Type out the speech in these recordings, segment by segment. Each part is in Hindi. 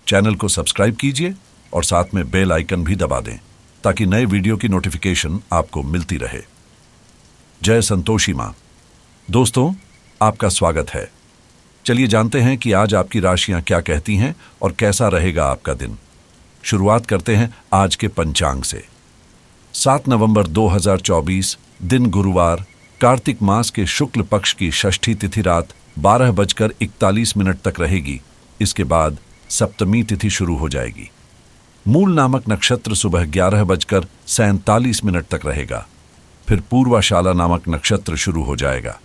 चैनल को सब्सक्राइब कीजिए और साथ में बेल आइकन भी दबा दें ताकि नए वीडियो की नोटिफिकेशन आपको मिलती रहे। जय संतोषी मां। दोस्तों, आपका स्वागत है। चलिए जानते हैं कि आज आपकी राशियां क्या कहती हैं और कैसा रहेगा आपका दिन। शुरुआत करते हैं आज के पंचांग से। 7 नवंबर 2024, दिन गुरुवार, कार्तिक मास के शुक्ल पक्ष की षष्ठी तिथि रात 12:41 तक रहेगी। इसके बाद सप्तमी तिथि शुरू हो जाएगी। मूल नामक नक्षत्र सुबह 11:47 तक रहेगा। फिर पूर्वाषाला नामक नक्षत्र शुरू हो जाएगा।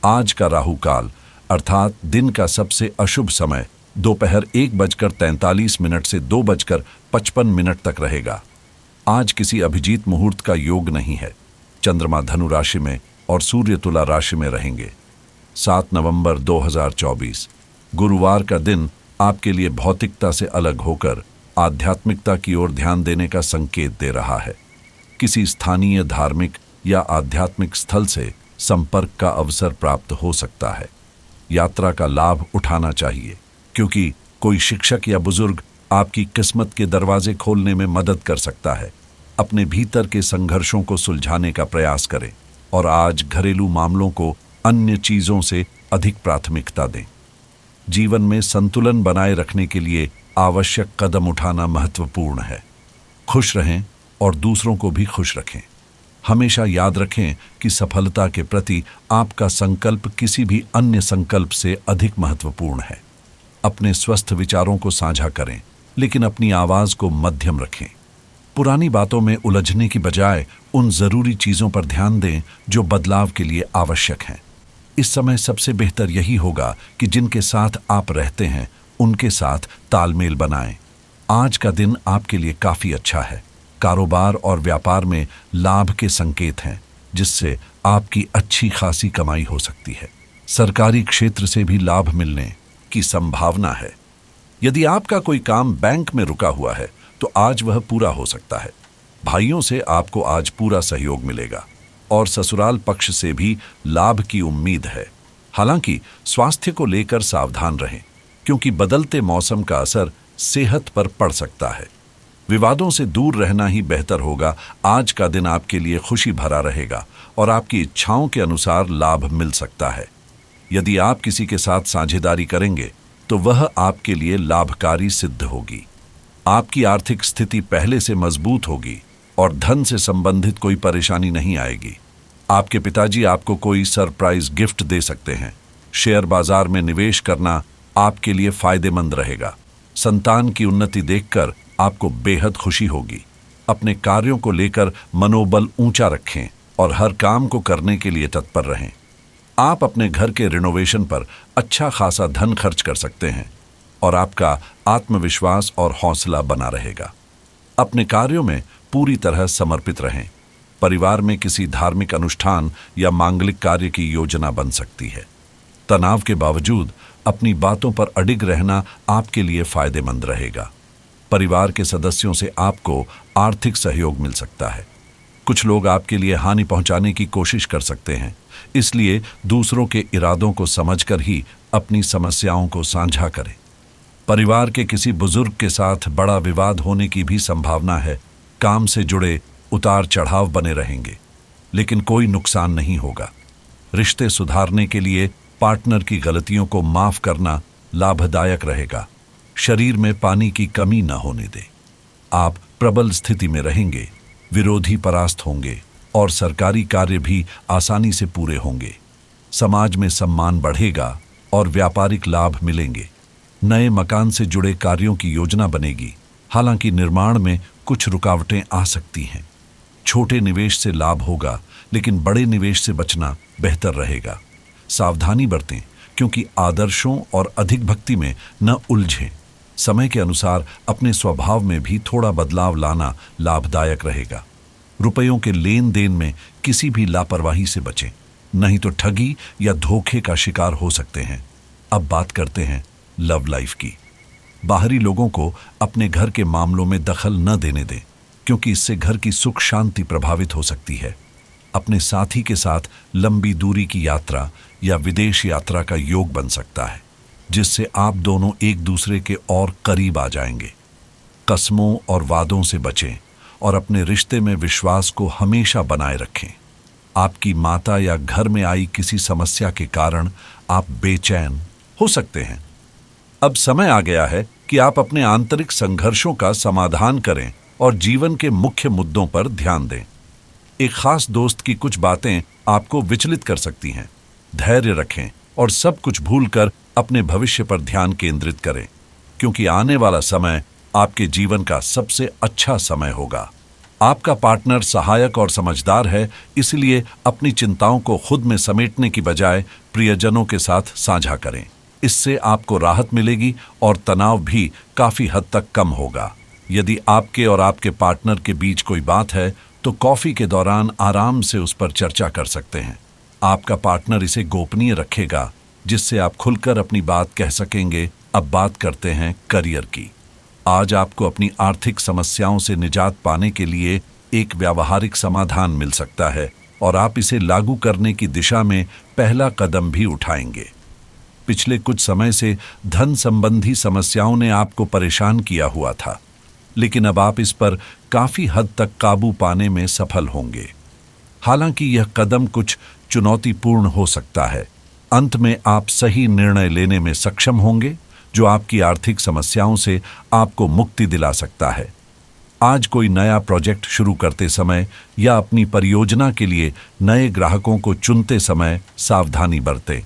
आज का राहु काल अर्थात दिन का सबसे अशुभ समय दोपहर 1:43 से 2:55 तक रहेगा। आज किसी अभिजीत मुहूर्त का योग नहीं है। चंद्रमा धनु राशि में और सूर्य तुला राशि में रहेंगे। 7 नवंबर 2024, गुरुवार का दिन आपके लिए भौतिकता से अलग होकर आध्यात्मिकता की ओर ध्यान देने का संकेत दे रहा है। किसी स्थानीय धार्मिक या आध्यात्मिक स्थल से संपर्क का अवसर प्राप्त हो सकता है। यात्रा का लाभ उठाना चाहिए क्योंकि कोई शिक्षक या बुजुर्ग आपकी किस्मत के दरवाजे खोलने में मदद कर सकता है। अपने भीतर के संघर्षों को सुलझाने का प्रयास करें और आज घरेलू मामलों को अन्य चीजों से अधिक प्राथमिकता दें। जीवन में संतुलन बनाए रखने के लिए आवश्यक कदम उठाना महत्वपूर्ण है। खुश रहें और दूसरों को भी खुश रखें। हमेशा याद रखें कि सफलता के प्रति आपका संकल्प किसी भी अन्य संकल्प से अधिक महत्वपूर्ण है। अपने स्वस्थ विचारों को साझा करें, लेकिन अपनी आवाज को मध्यम रखें। पुरानी बातों में उलझने की बजाय उन जरूरी चीजों पर ध्यान दें जो बदलाव के लिए आवश्यक हैं। इस समय सबसे बेहतर यही होगा कि जिनके साथ आप रहते हैं उनके साथ तालमेल बनाएं। आज का दिन आपके लिए काफी अच्छा है। कारोबार और व्यापार में लाभ के संकेत हैं, जिससे आपकी अच्छी खासी कमाई हो सकती है। सरकारी क्षेत्र से भी लाभ मिलने की संभावना है। यदि आपका कोई काम बैंक में रुका हुआ है तो आज वह पूरा हो सकता है। भाइयों से आपको आज पूरा सहयोग मिलेगा और ससुराल पक्ष से भी लाभ की उम्मीद है। हालांकि स्वास्थ्य को लेकर सावधान रहें क्योंकि बदलते मौसम का असर सेहत पर पड़ सकता है। विवादों से दूर रहना ही बेहतर होगा। आज का दिन आपके लिए खुशी भरा रहेगा और आपकी इच्छाओं के अनुसार लाभ मिल सकता है। यदि आप किसी के साथ साझेदारी करेंगे तो वह आपके लिए लाभकारी सिद्ध होगी। आपकी आर्थिक स्थिति पहले से मजबूत होगी और धन से संबंधित कोई परेशानी नहीं आएगी। आपके पिताजी आपको कोई सरप्राइज गिफ्ट दे सकते हैं। शेयर बाजार में निवेश करना आपके लिए फायदेमंद रहेगा। संतान की उन्नति देखकर आपको बेहद खुशी होगी। अपने कार्यों को लेकर मनोबल ऊंचा रखें और हर काम को करने के लिए तत्पर रहें। आप अपने घर के रिनोवेशन पर अच्छा खासा धन खर्च कर सकते हैं और आपका आत्मविश्वास और हौसला बना रहेगा। अपने कार्यों में पूरी तरह समर्पित रहें। परिवार में किसी धार्मिक अनुष्ठान या मांगलिक कार्य की योजना बन सकती है। तनाव के बावजूद अपनी बातों पर अडिग रहना आपके लिए फायदेमंद रहेगा। परिवार के सदस्यों से आपको आर्थिक सहयोग मिल सकता है। कुछ लोग आपके लिए हानि पहुंचाने की कोशिश कर सकते हैं, इसलिए दूसरों के इरादों को समझकर ही अपनी समस्याओं को साझा करें। परिवार के किसी बुजुर्ग के साथ बड़ा विवाद होने की भी संभावना है। काम से जुड़े उतार चढ़ाव बने रहेंगे, लेकिन कोई नुकसान नहीं होगा। रिश्ते सुधारने के लिए पार्टनर की गलतियों को माफ करना लाभदायक रहेगा। शरीर में पानी की कमी न होने दें। आप प्रबल स्थिति में रहेंगे, विरोधी परास्त होंगे और सरकारी कार्य भी आसानी से पूरे होंगे। समाज में सम्मान बढ़ेगा और व्यापारिक लाभ मिलेंगे। नए मकान से जुड़े कार्यों की योजना बनेगी। हालांकि निर्माण में कुछ रुकावटें आ सकती हैं। छोटे निवेश से लाभ होगा, लेकिन बड़े निवेश से बचना बेहतर रहेगा। सावधानी बरतें क्योंकि आदर्शों और अधिक भक्ति में न उलझें। समय के अनुसार अपने स्वभाव में भी थोड़ा बदलाव लाना लाभदायक रहेगा। रुपयों के लेन देन में किसी भी लापरवाही से बचें, नहीं तो ठगी या धोखे का शिकार हो सकते हैं। अब बात करते हैं लव लाइफ की। बाहरी लोगों को अपने घर के मामलों में दखल न देने दें क्योंकि इससे घर की सुख शांति प्रभावित हो सकती है। अपने साथी के साथ लंबी दूरी की यात्रा या विदेश यात्रा का योग बन सकता है। जिससे आप दोनों एक दूसरे के और करीब आ जाएंगे। कस्मों और वादों से बचें और अपने रिश्ते में विश्वास को हमेशा बनाए रखें। आपकी माता या घर में आई किसी समस्या के कारण आप बेचैन हो सकते हैं। अब समय आ गया है कि आप अपने आंतरिक संघर्षों का समाधान करें और जीवन के मुख्य मुद्दों पर ध्यान दें। एक खास दोस्त की कुछ बातें आपको विचलित कर सकती हैं। धैर्य रखें और सब कुछ भूलकर अपने भविष्य पर ध्यान केंद्रित करें, क्योंकि आने वाला समय आपके जीवन का सबसे अच्छा समय होगा। आपका पार्टनर सहायक और समझदार है, इसलिए अपनी चिंताओं को खुद में समेटने की बजाय प्रियजनों के साथ साझा करें। इससे आपको राहत मिलेगी और तनाव भी काफी हद तक कम होगा। यदि आपके और आपके पार्टनर के बीच कोई बात है तो कॉफी के दौरान आराम से उस पर चर्चा कर सकते हैं। आपका पार्टनर इसे गोपनीय रखेगा, जिससे आप खुलकर अपनी बात कह सकेंगे। अब बात करते हैं करियर की। आज आपको अपनी आर्थिक समस्याओं से निजात पाने के लिए एक व्यावहारिक समाधान मिल सकता है और आप इसे लागू करने की दिशा में पहला कदम भी उठाएंगे। पिछले कुछ समय से धन संबंधी समस्याओं ने आपको परेशान किया हुआ था, लेकिन अब आप इस पर काफी हद तक काबू पाने में सफल होंगे। हालांकि यह कदम कुछ चुनौतीपूर्ण हो सकता है, अंत में आप सही निर्णय लेने में सक्षम होंगे जो आपकी आर्थिक समस्याओं से आपको मुक्ति दिला सकता है। आज कोई नया प्रोजेक्ट शुरू करते समय या अपनी परियोजना के लिए नए ग्राहकों को चुनते समय सावधानी बरतें।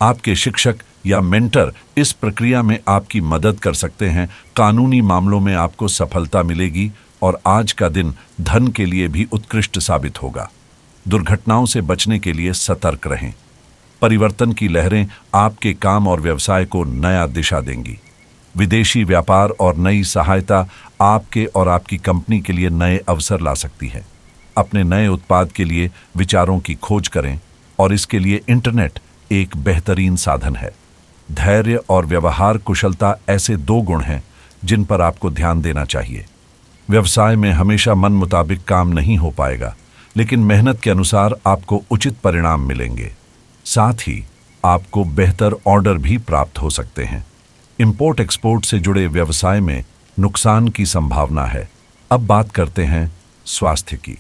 आपके शिक्षक या मेंटर इस प्रक्रिया में आपकी मदद कर सकते हैं। कानूनी मामलों में आपको सफलता मिलेगी और आज का दिन धन के लिए भी उत्कृष्ट साबित होगा। दुर्घटनाओं से बचने के लिए सतर्क रहें। परिवर्तन की लहरें आपके काम और व्यवसाय को नया दिशा देंगी। विदेशी व्यापार और नई सहायता आपके और आपकी कंपनी के लिए नए अवसर ला सकती है। अपने नए उत्पाद के लिए विचारों की खोज करें और इसके लिए इंटरनेट एक बेहतरीन साधन है। धैर्य और व्यवहार कुशलता ऐसे दो गुण हैं जिन पर आपको ध्यान देना चाहिए। व्यवसाय में हमेशा मन मुताबिक काम नहीं हो पाएगा, लेकिन मेहनत के अनुसार आपको उचित परिणाम मिलेंगे। साथ ही आपको बेहतर ऑर्डर भी प्राप्त हो सकते हैं। इंपोर्ट एक्सपोर्ट से जुड़े व्यवसाय में नुकसान की संभावना है। अब बात करते हैं स्वास्थ्य की।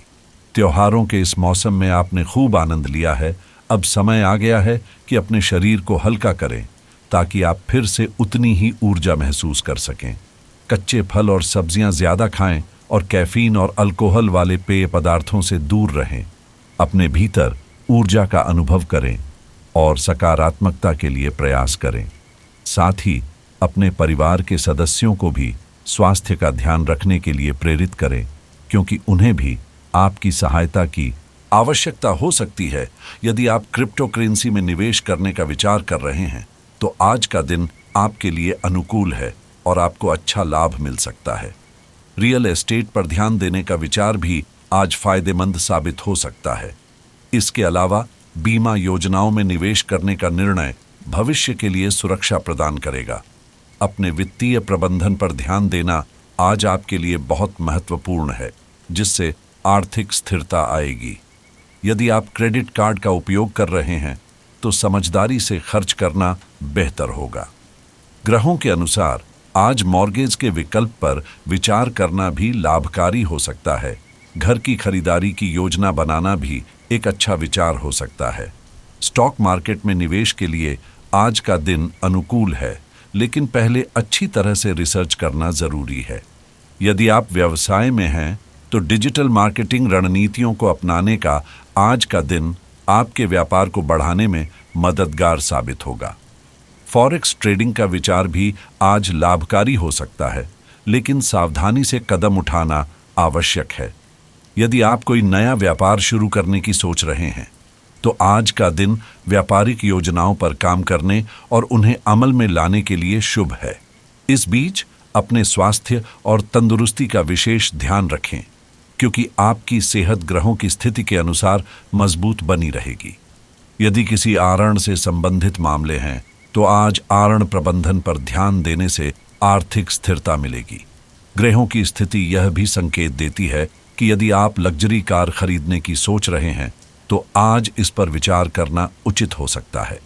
त्योहारों के इस मौसम में आपने खूब आनंद लिया है। अब समय आ गया है कि अपने शरीर को हल्का करें ताकि आप फिर से उतनी ही ऊर्जा महसूस कर सकें। कच्चे फल और सब्जियां ज्यादा खाएं और कैफीन और अल्कोहल वाले पेय पदार्थों से दूर रहें। अपने भीतर ऊर्जा का अनुभव करें और सकारात्मकता के लिए प्रयास करें। साथ ही अपने परिवार के सदस्यों को भी स्वास्थ्य का ध्यान रखने के लिए प्रेरित करें, क्योंकि उन्हें भी आपकी सहायता की आवश्यकता हो सकती है। यदि आप क्रिप्टो करेंसी में निवेश करने का विचार कर रहे हैं तो आज का दिन आपके लिए अनुकूल है और आपको अच्छा लाभ मिल सकता है। रियल एस्टेट पर ध्यान देने का विचार भी आज फायदेमंद साबित हो सकता है। इसके अलावा बीमा योजनाओं में निवेश करने का निर्णय भविष्य के लिए सुरक्षा प्रदान करेगा। अपने वित्तीय प्रबंधन पर ध्यान देना आज आपके लिए बहुत महत्वपूर्ण है, जिससे आर्थिक स्थिरता आएगी। यदि आप क्रेडिट कार्ड का उपयोग कर रहे हैं तो समझदारी से खर्च करना बेहतर होगा। ग्रहों के अनुसार आज मॉर्गेज के विकल्प पर विचार करना भी लाभकारी हो सकता है। घर की खरीदारी की योजना बनाना भी एक अच्छा विचार हो सकता है। स्टॉक मार्केट में निवेश के लिए आज का दिन अनुकूल है, लेकिन पहले अच्छी तरह से रिसर्च करना जरूरी है। यदि आप व्यवसाय में हैं तो डिजिटल मार्केटिंग रणनीतियों को अपनाने का आज का दिन आपके व्यापार को बढ़ाने में मददगार साबित होगा। फॉरेक्स ट्रेडिंग का विचार भी आज लाभकारी हो सकता है, लेकिन सावधानी से कदम उठाना आवश्यक है। यदि आप कोई नया व्यापार शुरू करने की सोच रहे हैं तो आज का दिन व्यापारिक योजनाओं पर काम करने और उन्हें अमल में लाने के लिए शुभ है। इस बीच अपने स्वास्थ्य और तंदुरुस्ती का विशेष ध्यान रखें, क्योंकि आपकी सेहत ग्रहों की स्थिति के अनुसार मजबूत बनी रहेगी। यदि किसी आरण से संबंधित मामले हैं तो आज आरण प्रबंधन पर ध्यान देने से आर्थिक स्थिरता मिलेगी। ग्रहों की स्थिति यह भी संकेत देती है कि यदि आप लग्जरी कार खरीदने की सोच रहे हैं तो आज इस पर विचार करना उचित हो सकता है।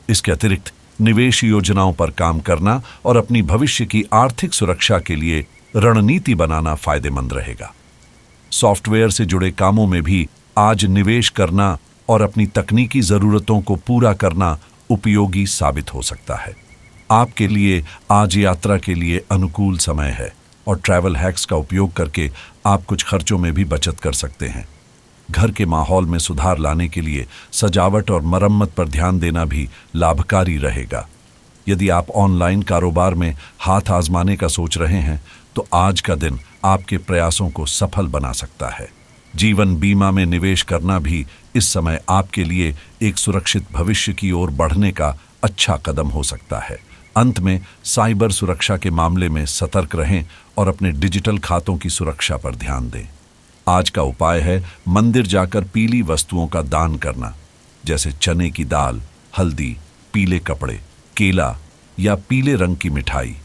इसके अतिरिक्त निवेश योजनाओं पर काम करना और अपनी भविष्य की आर्थिक सुरक्षा के लिए रणनीति बनाना फायदेमंद रहेगा। सॉफ्टवेयर से जुड़े कामों में भी आज निवेश करना और अपनी तकनीकी जरूरतों को पूरा करना उपयोगी साबित हो सकता है। आपके लिए आज यात्रा के लिए अनुकूल समय है और ट्रैवल हैक्स का उपयोग करके आप कुछ खर्चों में भी बचत कर सकते हैं। घर के माहौल में सुधार लाने के लिए सजावट और मरम्मत पर ध्यान देना भी लाभकारी रहेगा। यदि आप ऑनलाइन कारोबार में हाथ आजमाने का सोच रहे हैं तो आज का दिन आपके प्रयासों को सफल बना सकता है। जीवन बीमा में निवेश करना भी इस समय आपके लिए एक सुरक्षित भविष्य की ओर बढ़ने का अच्छा कदम हो सकता है। अंत में साइबर सुरक्षा के मामले में सतर्क रहें और अपने डिजिटल खातों की सुरक्षा पर ध्यान दें। आज का उपाय है मंदिर जाकर पीली वस्तुओं का दान करना, जैसे चने की दाल, हल्दी, पीले कपड़े, केला या पीले रंग की मिठाई।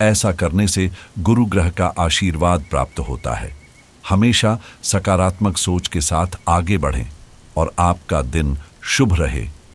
ऐसा करने से गुरु ग्रह का आशीर्वाद प्राप्त होता है। हमेशा सकारात्मक सोच के साथ आगे बढ़ें और आपका दिन शुभ रहे।